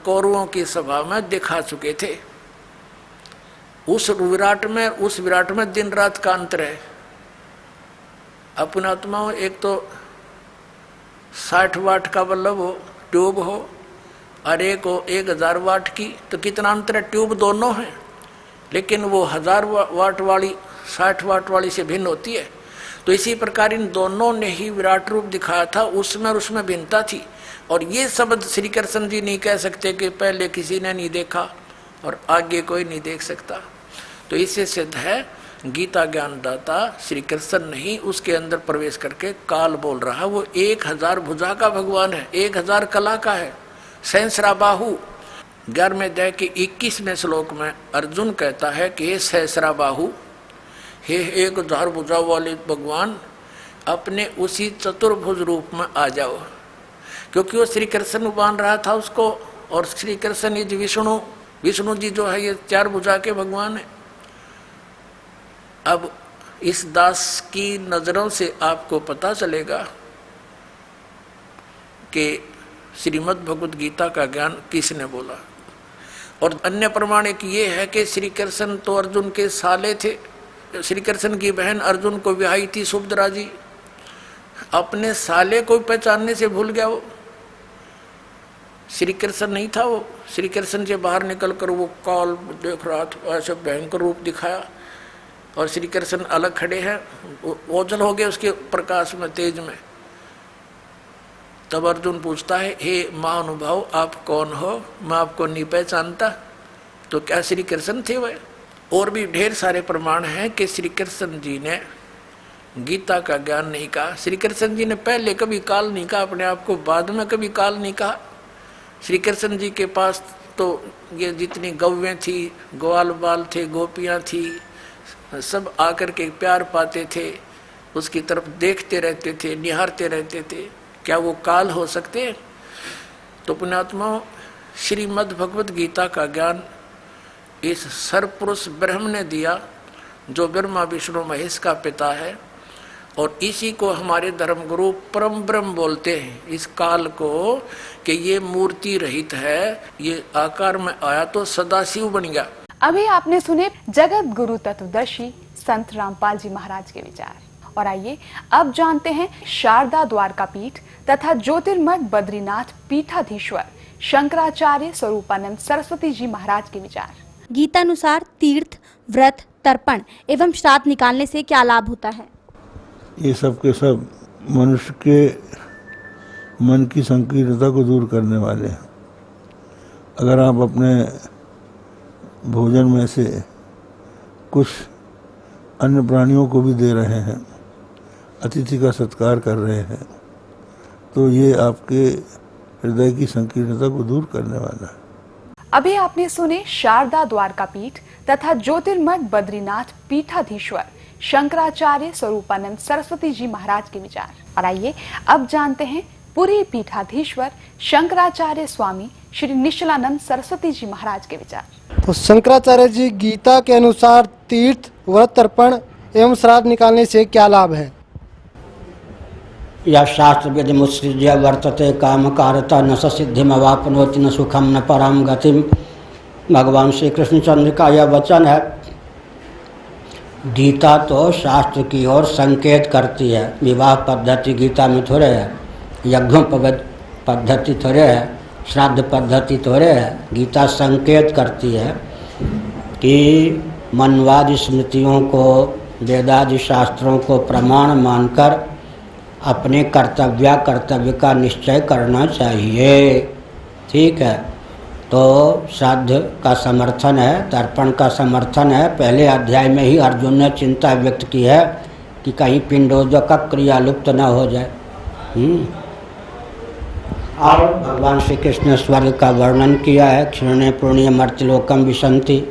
कौरवों की सभा में दिखा चुके थे। उस विराट में दिन रात का अंतर है। अपना आत्मा एक तो 60 वाट का बल्ब हो, ट्यूब हो, और एक हो 1000 वाट की, तो कितना अंतर है। ट्यूब दोनों है, लेकिन वो 1000 वाट वाली 60 वाट वाली से भिन्न होती है। तो इसी प्रकार इन दोनों ने ही विराट रूप दिखाया था, उसमें और उसमें भिन्नता थी। और ये शब्द श्री कृष्ण जी नहीं कह सकते कि पहले किसी ने नहीं देखा और आगे कोई नहीं देख सकता। तो इससे सिद्ध है गीता ज्ञानदाता श्री कृष्ण नहीं, उसके अंदर प्रवेश करके काल बोल रहा है। वो 1000 भुजा का भगवान है, 1000 कला का है। सहस्रा बाहु 11वें अध्याय के 21वें श्लोक में अर्जुन कहता है कि हे सहस्रा बाहु, हे 1000 भुजा वाले भगवान, अपने उसी चतुर्भुज रूप में आ जाओ। क्योंकि वो श्री कृष्ण मान रहा था उसको, और श्री कृष्ण जी विष्णु जी जो है ये 4 भुजा के भगवान है। अब इस दास की नजरों से आपको पता चलेगा कि श्रीमद् भगवद गीता का ज्ञान किसने बोला। और अन्य प्रमाण एक ये है कि श्री कृष्ण तो अर्जुन के साले थे। श्री कृष्ण की बहन अर्जुन को ब्याही थी सुभद्रा जी, अपने साले को पहचानने से भूल गया। वो श्री कृष्ण नहीं था। वो श्री कृष्ण से बाहर निकल कर वो काल देख रहा था, ऐसे भयंकर रूप दिखाया, और श्री कृष्ण अलग खड़े हैं, ओझल हो गए उसके प्रकाश में, तेज में। तब अर्जुन पूछता है, हे महानुभाव आप कौन हो, मैं आपको नहीं पहचानता। तो क्या श्री कृष्ण थे वह? और भी ढेर सारे प्रमाण हैं कि श्री कृष्ण जी ने गीता का ज्ञान नहीं कहा। श्री कृष्ण जी ने पहले कभी काल नहीं कहा अपने आप को, बाद में कभी काल नहीं कहा। श्री कृष्ण जी के पास तो ये जितनी गौवें थी, ग्वाल बाल थे, गोपियाँ थी, सब आकर के प्यार पाते थे, उसकी तरफ देखते रहते थे, निहारते रहते थे। क्या वो काल हो सकते हैं? तो पुण्यात्मा, श्रीमद् भगवद गीता का ज्ञान इस सर्वपुरुष ब्रह्म ने दिया, जो ब्रह्मा विष्णु महेश का पिता है। और इसी को हमारे धर्मगुरु परम ब्रह्म बोलते हैं, इस काल को, कि ये मूर्ति रहित है, ये आकार में आया तो सदाशिव बन गया। अभी आपने सुने जगत गुरु तत्वदर्शी संत रामपाल जी महाराज के विचार। और आइए अब जानते हैं शारदा द्वारका पीठ तथा ज्योतिर्मठ बद्रीनाथ पीठाधीश्वर शंकराचार्य स्वरूपानंद सरस्वती जी महाराज के विचार। गीतानुसार तीर्थ, व्रत, तर्पण एवं श्राद्ध निकालने से क्या लाभ होता है? ये सब के सब मनुष्य के मन की संकीर्णता को दूर करने वाले हैं। अगर आप अपने भोजन में से कुछ अन्य प्राणियों को भी दे रहे हैं, अतिथि का सत्कार कर रहे हैं, तो ये आपके हृदय की संकीर्णता को दूर करने वाला है। अभी आपने सुने शारदा द्वारका पीठ तथा ज्योतिर्मठ बद्रीनाथ पीठाधीश्वर शंकराचार्य स्वरूपानंद सरस्वती जी महाराज के विचार। और आइए अब जानते हैं पुरी पीठाधीश्वर शंकराचार्य स्वामी श्री निश्चलानंद सरस्वती जी महाराज के विचार। तो शंकराचार्य जी गीता के अनुसार तीर्थ, व्रत, तर्पण एवं श्राद्ध निकालने से क्या लाभ है? या शास्त्र विधि मुत्सृज्य वर्तते काम कारता न सिद्धिमवापनोति न सुखम न परम गतिम। भगवान श्री कृष्णचंद्र का यह वचन है। गीता तो शास्त्र की ओर संकेत करती है। विवाह पद्धति गीता में थोड़े है, यज्ञ पद्धति थोड़े है, श्राद्ध पद्धति थोड़े है। गीता संकेत करती है कि मनवादी स्मृतियों को, वेदादि शास्त्रों को प्रमाण मानकर अपने कर्तव्य का निश्चय करना चाहिए। ठीक है, तो श्राद्ध का समर्थन है, तर्पण का समर्थन है। पहले अध्याय में ही अर्जुन ने चिंता व्यक्त की है कि कहीं पिंडोदक क्रिया लुप्त न हो जाए। और भगवान श्री कृष्ण स्वर्ग का वर्णन किया है। क्षीणे पुण्य मर्त्यलोकम विशंति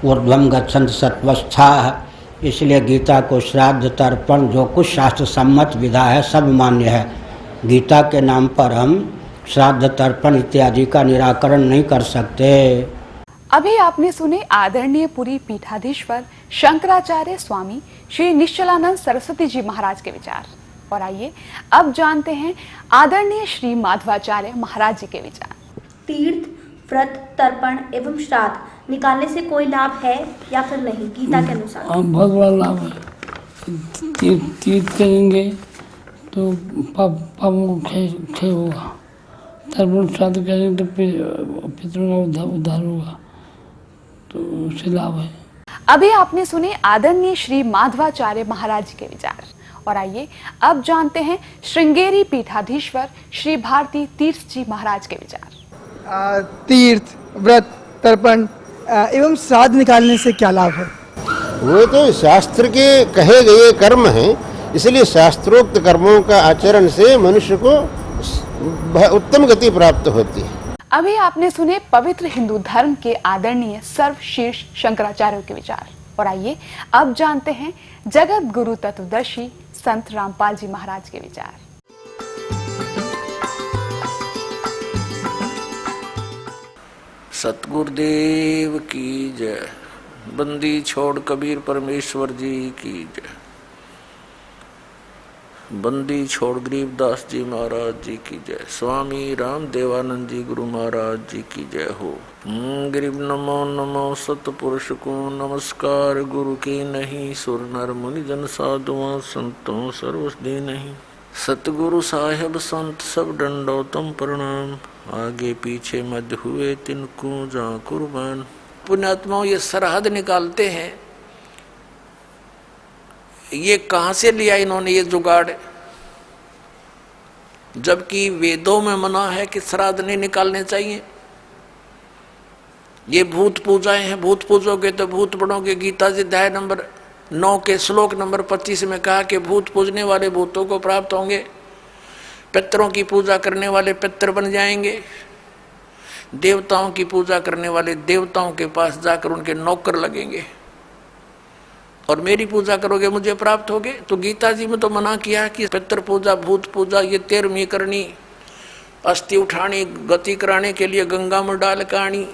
ऊर्ध्वम गच्छन्ति सत्वस्था। इसलिए गीता को श्राद्ध, तर्पण, जो कुछ शास्त्र सम्मत विधा है सब मान्य है। गीता के नाम पर हम श्राद्ध, तर्पण इत्यादि का निराकरण नहीं कर सकते। अभी आपने सुने आदरणीय पुरी पीठाधीश्वर शंकराचार्य स्वामी श्री निश्चलानंद सरस्वती जी महाराज के विचार। और आइए अब जानते हैं आदरणीय श्री माधवाचार्य महाराज जी के विचार। तीर्थ, व्रत, तर्पण एवं श्राद्ध निकालने से कोई लाभ है या फिर नहीं गीता के अनुसार? बहुत बड़ा लाभ है। तीर्थ करेंगे तो पापों को क्षय होगा। तर्पण श्राद्ध करेंगे तो पितरों का उद्धार होगा, तो उससे लाभ है। अभी आपने सुने आदरणीय श्री माधवाचार्य महाराज के विचार, और आइए अब जानते हैं श्रृंगेरी पीठाधीश्वर श्री भारती तीर्थ जी महाराज के विचार। तीर्थ, व्रत, तर्पण एवं श्राद्ध निकालने से क्या लाभ है? वो तो शास्त्र के कहे गए कर्म हैं, इसलिए शास्त्रोक्त कर्मों का आचरण से मनुष्य को उत्तम गति प्राप्त होती है। अभी आपने सुने पवित्र हिंदू धर्म के आदरणीय सर्वशीर्ष शंकराचार्य के विचार, और आइए अब जानते हैं जगत गुरु तत्वदर्शी संत रामपाल जी महाराज के विचार। सतगुरुदेव की जय। बंदी छोड़ कबीर परमेश्वर जी की जय। बंदी छोड़ गरीबदास जी महाराज जी की जय। स्वामी राम देवानंद जी गुरु महाराज जी की जय हो। गरीब नमो नमो सतपुरुष को नमस्कार। गुरु की नहीं सुर नर मुनि जन साधुओं संतों सर्वस्दी नहीं। सतगुरु साहेब संत सब दंडोतम प्रणाम। आगे पीछे मध्य हुए तिनको जा कुर्बान। पुण्यात्माओं, ये सरहद निकालते हैं, ये कहां से लिया इन्होंने ये जुगाड़? जबकि वेदों में मना है कि श्राद्ध नहीं निकालने चाहिए। ये भूत पूजाएं हैं, भूत पूजोगे तो भूत पढ़ोगे। गीता जी अध्याय नंबर 9 के श्लोक नंबर 25 में कहा कि भूत पूजने वाले भूतों को प्राप्त होंगे, पितरों की पूजा करने वाले पितर बन जाएंगे, देवताओं की पूजा करने वाले देवताओं के पास जाकर उनके नौकर लगेंगे, और मेरी पूजा करोगे मुझे प्राप्त होगे। तो गीता जी में तो मना किया कि पितर पूजा, भूत पूजा ये 13वीं करनी, अस्थि उठानी, गति कराने के लिए गंगा में डाल कानी,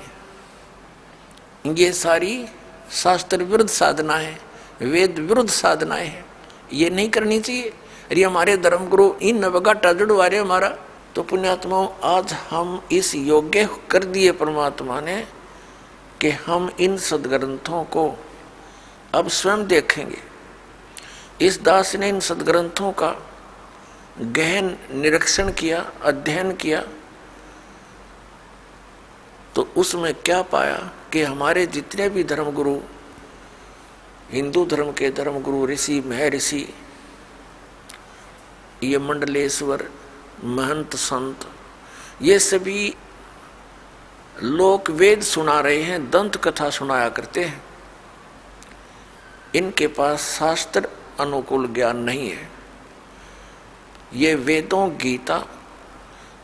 ये सारी शास्त्र विरुद्ध साधना है, वेद विरुद्ध साधनाएं हैं, ये नहीं करनी चाहिए। अरे हमारे धर्मगुरु इन नवगाटा जुड़वारे हमारा। तो पुण्यात्माओं, आज हम इस योग्य कर दिए परमात्मा ने कि हम इन सदग्रंथों को अब स्वयं देखेंगे। इस दास ने इन सदग्रंथों का गहन निरीक्षण किया, अध्ययन किया, तो उसमें क्या पाया कि हमारे जितने भी धर्मगुरु, हिंदू धर्म के धर्मगुरु, ऋषि, महर्षि, ये मंडलेश्वर, महंत, संत, ये सभी लोक वेद सुना रहे हैं, दंत कथा सुनाया करते हैं। इनके पास शास्त्र अनुकूल ज्ञान नहीं है। ये वेदों, गीता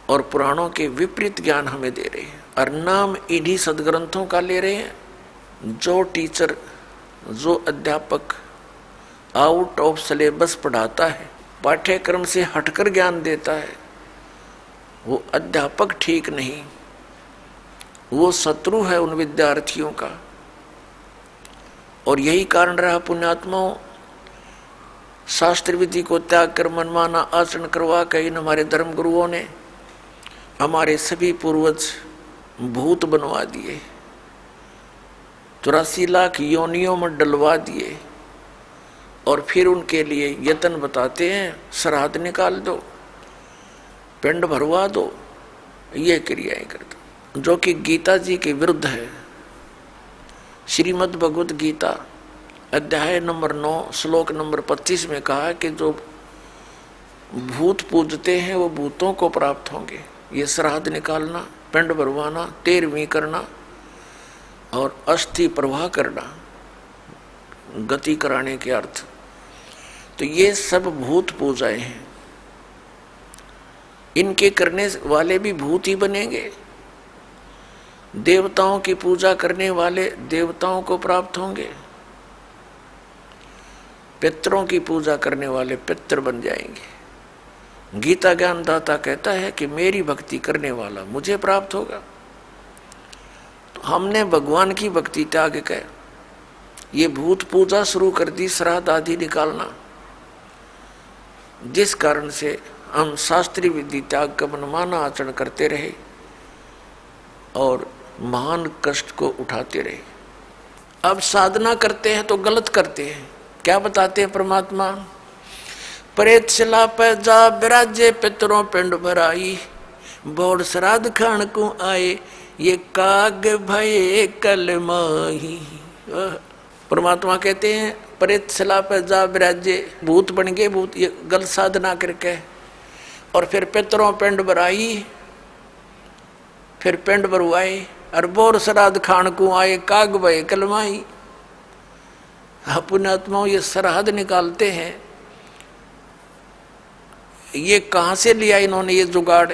और पुराणों के विपरीत ज्ञान हमें दे रहे हैं, और नाम इन्हीं सदग्रंथों का ले रहे हैं। जो टीचर, जो अध्यापक आउट ऑफ सिलेबस पढ़ाता है, पाठ्यक्रम से हटकर ज्ञान देता है, वो अध्यापक ठीक नहीं, वो शत्रु है उन विद्यार्थियों का। और यही कारण रहा पुण्यात्माओं, शास्त्र विधि को त्याग कर मनमाना आचरण करवा कर इन हमारे धर्म गुरुओं ने हमारे सभी पूर्वज भूत बनवा दिए, 84 लाख योनियों में डलवा दिए, और फिर उनके लिए यत्न बताते हैं, श्राद्ध निकाल दो, पिंड भरवा दो, ये क्रियाएं कर दो, जो कि गीता जी के विरुद्ध है। श्रीमद् भगवत गीता अध्याय नंबर 9 श्लोक नंबर 25 में कहा कि जो भूत पूजते हैं वो भूतों को प्राप्त होंगे। ये श्राद्ध निकालना, पिंड भरवाना, 13वीं करना और अस्थि प्रवाह करना, गति कराने के अर्थ, तो ये सब भूत पूजाएं हैं। इनके करने वाले भी भूत ही बनेंगे। देवताओं की पूजा करने वाले देवताओं को प्राप्त होंगे, पितरों की पूजा करने वाले पितर बन जाएंगे। गीता ज्ञानदाता कहता है कि मेरी भक्ति करने वाला मुझे प्राप्त होगा। तो हमने भगवान की भक्ति त्याग कर ये भूत पूजा शुरू कर दी, श्राद्ध आदि निकालना, जिस कारण से हम शास्त्रीय विधि त्याग का मनमाना आचरण करते रहे और महान कष्ट को उठाते रहे। अब साधना करते हैं तो गलत करते हैं। क्या बताते हैं परमात्मा? प्रेत शिला पे जा विराजे पितरों पिंड भराई, बोड़ श्राद्ध खान को आए ये काग भये कलमाही। परमात्मा कहते हैं प्रेत शिला पे जा विराजे, भूत बन गए, भूत ये गलत साधना करके, और फिर पितरों पिंड भराई, फिर पिंड भरवाए, और बोर श्राद्ध खान को आए काग भये कलमाई। पुण्यात्माओं ये श्राद्ध निकालते हैं, ये कहाँ से लिया इन्होंने ये जुगाड़?